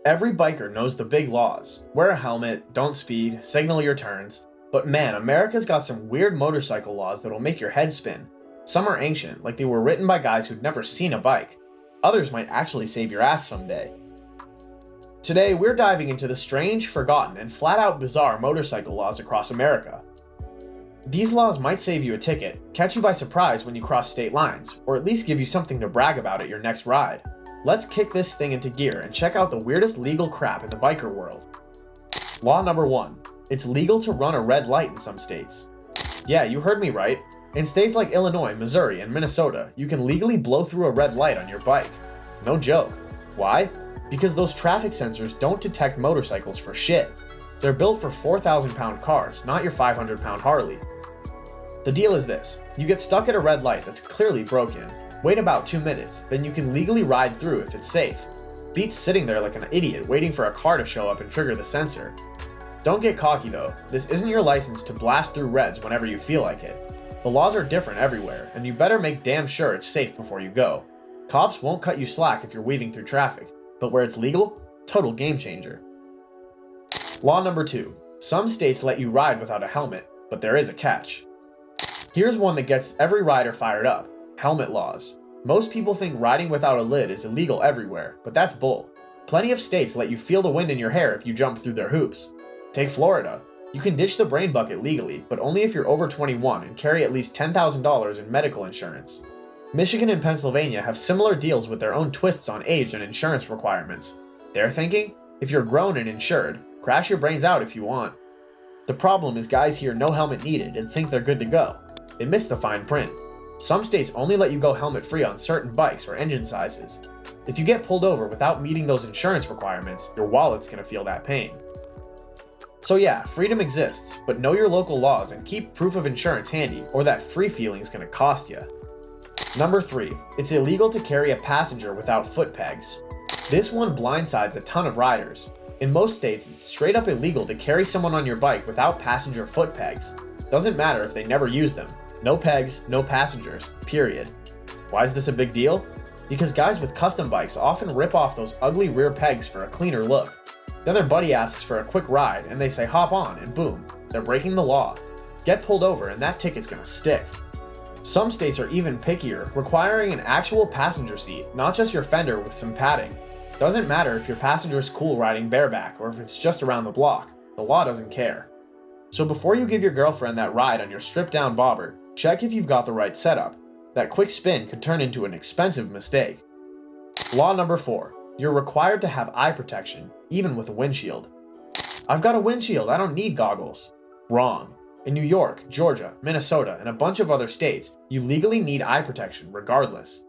Every biker knows the big laws. Wear a helmet, don't speed, signal your turns. But man, America's got some weird motorcycle laws that'll make your head spin. Some are ancient, like they were written by guys who'd never seen a bike. Others might actually save your ass someday. Today, we're diving into the strange, forgotten, and flat-out bizarre motorcycle laws across America. These laws might save you a ticket, catch you by surprise when you cross state lines, or at least give you something to brag about at your next ride. Let's kick this thing into gear and check out the weirdest legal crap in the biker world. Law number 1. It's legal to run a red light in some states. Yeah, you heard me right. In states like Illinois, Missouri, and Minnesota, you can legally blow through a red light on your bike. No joke. Why? Because those traffic sensors don't detect motorcycles for shit. They're built for 4,000-pound cars, not your 500-pound Harley. The deal is this: you get stuck at a red light that's clearly broken, wait about 2 minutes, then you can legally ride through if it's safe. Beats sitting there like an idiot waiting for a car to show up and trigger the sensor. Don't get cocky though, this isn't your license to blast through reds whenever you feel like it. The laws are different everywhere, and you better make damn sure it's safe before you go. Cops won't cut you slack if you're weaving through traffic, but where it's legal, total game changer. Law number 2. Some states let you ride without a helmet, but there is a catch. Here's one that gets every rider fired up: helmet laws. Most people think riding without a lid is illegal everywhere, but that's bull. Plenty of states let you feel the wind in your hair if you jump through their hoops. Take Florida. You can ditch the brain bucket legally, but only if you're over 21 and carry at least $10,000 in medical insurance. Michigan and Pennsylvania have similar deals with their own twists on age and insurance requirements. They're thinking, if you're grown and insured, crash your brains out if you want. The problem is guys hear no helmet needed and think they're good to go. They miss the fine print. Some states only let you go helmet free on certain bikes or engine sizes. If you get pulled over without meeting those insurance requirements, your wallet's gonna feel that pain. So yeah, freedom exists, but know your local laws and keep proof of insurance handy, or that free feeling's gonna cost you. Number 3. It's illegal to carry a passenger without foot pegs. This one blindsides a ton of riders. In most states, it's straight up illegal to carry someone on your bike without passenger foot pegs. Doesn't matter if they never use them. No pegs, no passengers, period. Why is this a big deal? Because guys with custom bikes often rip off those ugly rear pegs for a cleaner look. Then their buddy asks for a quick ride and they say hop on, and boom, they're breaking the law. Get pulled over and that ticket's gonna stick. Some states are even pickier, requiring an actual passenger seat, not just your fender with some padding. Doesn't matter if your passenger's cool riding bareback or if it's just around the block, the law doesn't care. So before you give your girlfriend that ride on your stripped down bobber, check if you've got the right setup. That quick spin could turn into an expensive mistake. Law number 4. You're required to have eye protection, even with a windshield. I've got a windshield, I don't need goggles. Wrong. In New York, Georgia, Minnesota, and a bunch of other states, you legally need eye protection regardless.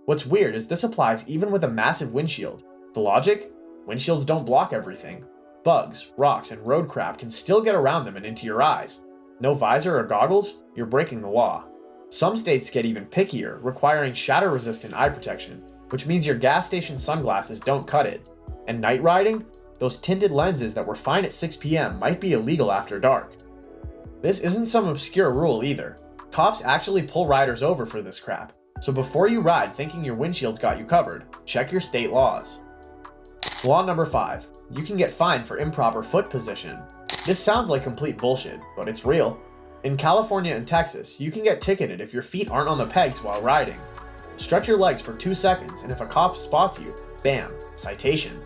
What's weird is this applies even with a massive windshield. The logic? Windshields don't block everything. Bugs, rocks, and road crap can still get around them and into your eyes. No visor or goggles? You're breaking the law. Some states get even pickier, requiring shatter-resistant eye protection, which means your gas station sunglasses don't cut it. And night riding? Those tinted lenses that were fine at 6 p.m. might be illegal after dark. This isn't some obscure rule either. Cops actually pull riders over for this crap, so before you ride thinking your windshield's got you covered, check your state laws. Law number 5. You can get fined for improper foot position. This sounds like complete bullshit, but it's real. In California and Texas, you can get ticketed if your feet aren't on the pegs while riding. Stretch your legs for 2 seconds, and if a cop spots you, bam, citation.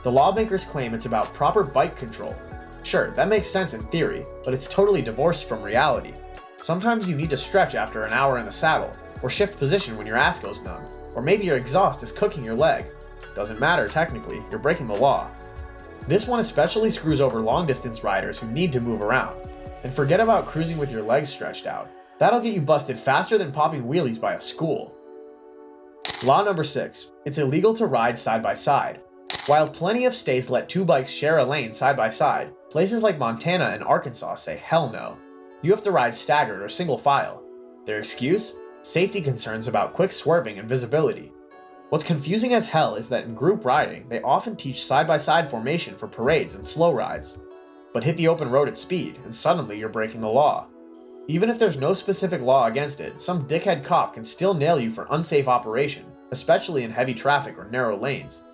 The lawmakers claim it's about proper bike control. Sure, that makes sense in theory, but it's totally divorced from reality. Sometimes you need to stretch after an hour in the saddle, or shift position when your ass goes numb, or maybe your exhaust is cooking your leg. Doesn't matter technically, you're breaking the law. This one especially screws over long-distance riders who need to move around. And forget about cruising with your legs stretched out. That'll get you busted faster than popping wheelies by a school. Law number 6. It's illegal to ride side by side. While plenty of states let 2 bikes share a lane side by side, places like Montana and Arkansas say hell no. You have to ride staggered or single file. Their excuse? Safety concerns about quick swerving and visibility. What's confusing as hell is that in group riding, they often teach side-by-side formation for parades and slow rides. But hit the open road at speed, and suddenly you're breaking the law. Even if there's no specific law against it, some dickhead cop can still nail you for unsafe operation, especially in heavy traffic or narrow lanes.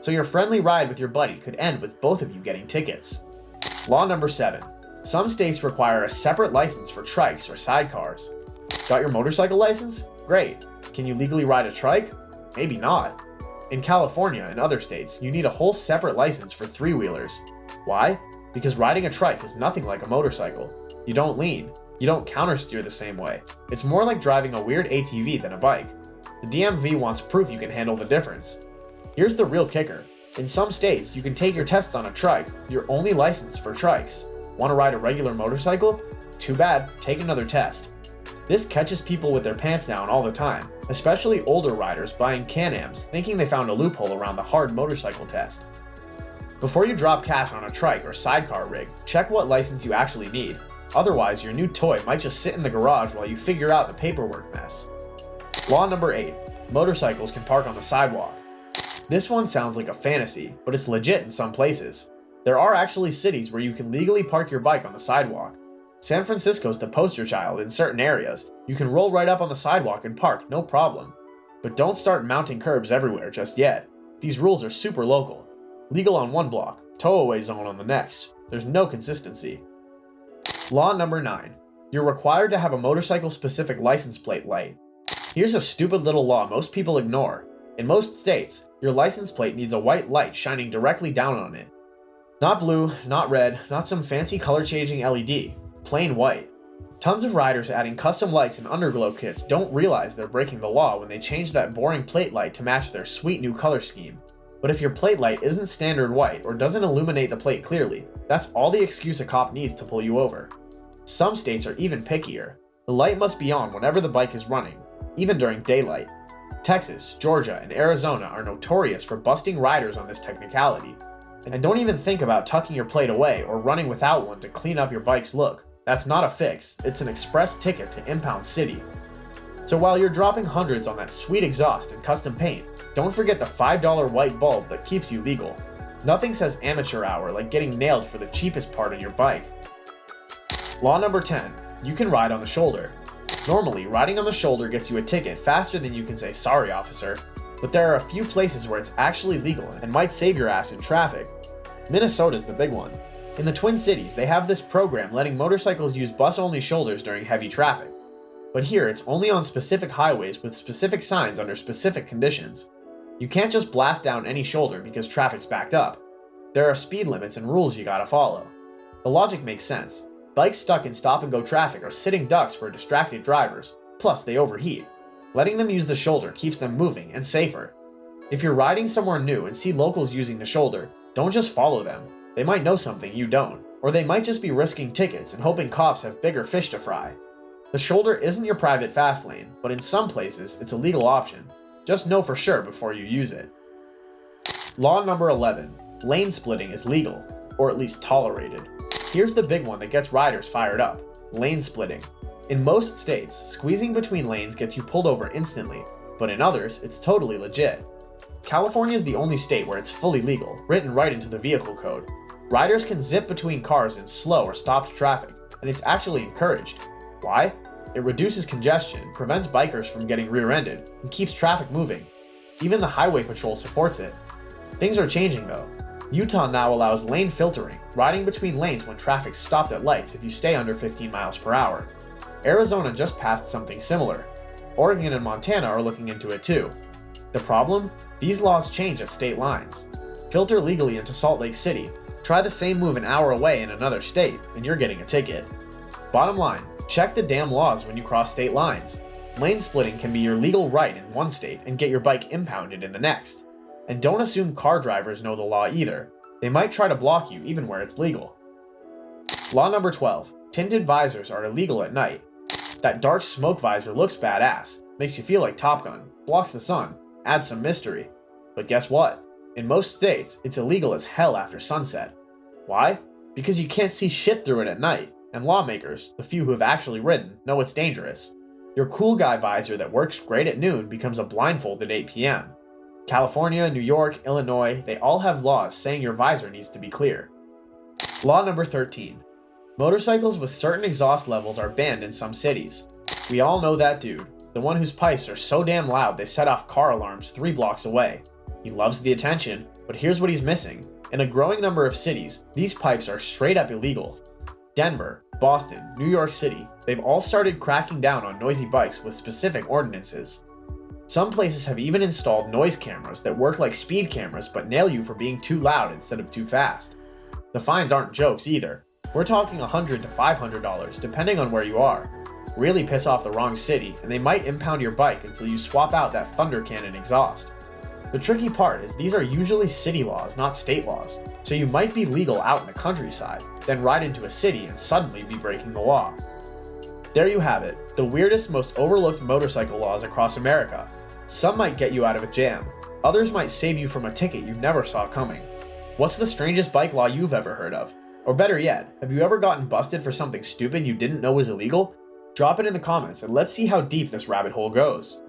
so your friendly ride with your buddy could end with both of you getting tickets. Law number 7. Some states require a separate license for trikes or sidecars. Got your motorcycle license? Great. Can you legally ride a trike? Maybe not. In California and other states, you need a whole separate license for three-wheelers. Why? Because riding a trike is nothing like a motorcycle. You don't lean. You don't countersteer the same way. It's more like driving a weird ATV than a bike. The DMV wants proof you can handle the difference. Here's the real kicker. In some states, you can take your test on a trike, your only license for trikes. Want to ride a regular motorcycle? Too bad, take another test. This catches people with their pants down all the time, especially older riders buying Can-Ams thinking they found a loophole around the hard motorcycle test. Before you drop cash on a trike or sidecar rig, check what license you actually need. Otherwise, your new toy might just sit in the garage while you figure out the paperwork mess. Law number 8. Motorcycles can park on the sidewalk. This one sounds like a fantasy, but it's legit in some places. There are actually cities where you can legally park your bike on the sidewalk. San Francisco's the poster child in certain areas. You can roll right up on the sidewalk and park, no problem. But don't start mounting curbs everywhere just yet. These rules are super local. Legal on one block, tow-away zone on the next. There's no consistency. Law number 9. You're required to have a motorcycle-specific license plate light. Here's a stupid little law most people ignore. In most states, your license plate needs a white light shining directly down on it. Not blue, not red, not some fancy color-changing LED. Plain white. Tons of riders adding custom lights and underglow kits don't realize they're breaking the law when they change that boring plate light to match their sweet new color scheme. But if your plate light isn't standard white or doesn't illuminate the plate clearly, that's all the excuse a cop needs to pull you over. Some states are even pickier. The light must be on whenever the bike is running, even during daylight. Texas, Georgia, and Arizona are notorious for busting riders on this technicality. And don't even think about tucking your plate away or running without one to clean up your bike's look. That's not a fix, it's an express ticket to Impound City. So while you're dropping hundreds on that sweet exhaust and custom paint, don't forget the $5 white bulb that keeps you legal. Nothing says amateur hour like getting nailed for the cheapest part on your bike. Law number 10. You can ride on the shoulder. Normally, riding on the shoulder gets you a ticket faster than you can say sorry, officer, but there are a few places where it's actually legal and might save your ass in traffic. Minnesota's the big one. In the Twin Cities, they have this program letting motorcycles use bus-only shoulders during heavy traffic. But here, it's only on specific highways with specific signs under specific conditions. You can't just blast down any shoulder because traffic's backed up. There are speed limits and rules you gotta follow. The logic makes sense. Bikes stuck in stop-and-go traffic are sitting ducks for distracted drivers, plus they overheat. Letting them use the shoulder keeps them moving and safer. If you're riding somewhere new and see locals using the shoulder, don't just follow them. They might know something you don't, or they might just be risking tickets and hoping cops have bigger fish to fry. The shoulder isn't your private fast lane, but in some places, it's a legal option. Just know for sure before you use it. Law number 11. Lane splitting is legal, or at least tolerated. Here's the big one that gets riders fired up. Lane splitting. In most states, squeezing between lanes gets you pulled over instantly, but in others, it's totally legit. California is the only state where it's fully legal, written right into the vehicle code. Riders can zip between cars in slow or stopped traffic, and it's actually encouraged. Why? It reduces congestion, prevents bikers from getting rear-ended, and keeps traffic moving. Even the highway patrol supports it. Things are changing though. Utah now allows lane filtering, riding between lanes when traffic's stopped at lights if you stay under 15 miles per hour. Arizona just passed something similar. Oregon and Montana are looking into it too. The problem? These laws change at state lines. Filter legally into Salt Lake City. Try the same move an hour away in another state, and you're getting a ticket. Bottom line, check the damn laws when you cross state lines. Lane splitting can be your legal right in one state and get your bike impounded in the next. And don't assume car drivers know the law either. They might try to block you even where it's legal. Law number 12. Tinted visors are illegal at night. That dark smoke visor looks badass, makes you feel like Top Gun, blocks the sun, adds some mystery. But guess what? In most states, it's illegal as hell after sunset. Why? Because you can't see shit through it at night, and lawmakers, the few who have actually ridden, know it's dangerous. Your cool guy visor that works great at noon becomes a blindfold at 8 p.m. California, New York, Illinois, they all have laws saying your visor needs to be clear. Law number 13. Motorcycles with certain exhaust levels are banned in some cities. We all know that dude, the one whose pipes are so damn loud they set off car alarms 3 blocks away. He loves the attention, but But here's what he's missing. In a growing number of cities, these pipes are straight up illegal. Denver, Boston, New York City, they've all started cracking down on noisy bikes with specific ordinances. Some places have even installed noise cameras that work like speed cameras but nail you for being too loud instead of too fast. The fines aren't jokes either. We're talking $100 to $500 depending on where you are. Really piss off the wrong city and they might impound your bike until you swap out that Thunder Cannon exhaust. The tricky part is these are usually city laws, not state laws, so you might be legal out in the countryside, then ride into a city and suddenly be breaking the law. There you have it, the weirdest, most overlooked motorcycle laws across America. Some might get you out of a jam, others might save you from a ticket you never saw coming. What's the strangest bike law you've ever heard of? Or better yet, have you ever gotten busted for something stupid you didn't know was illegal? Drop it in the comments and let's see how deep this rabbit hole goes.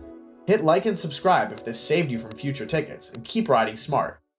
Hit like and subscribe if this saved you from future tickets, and keep riding smart.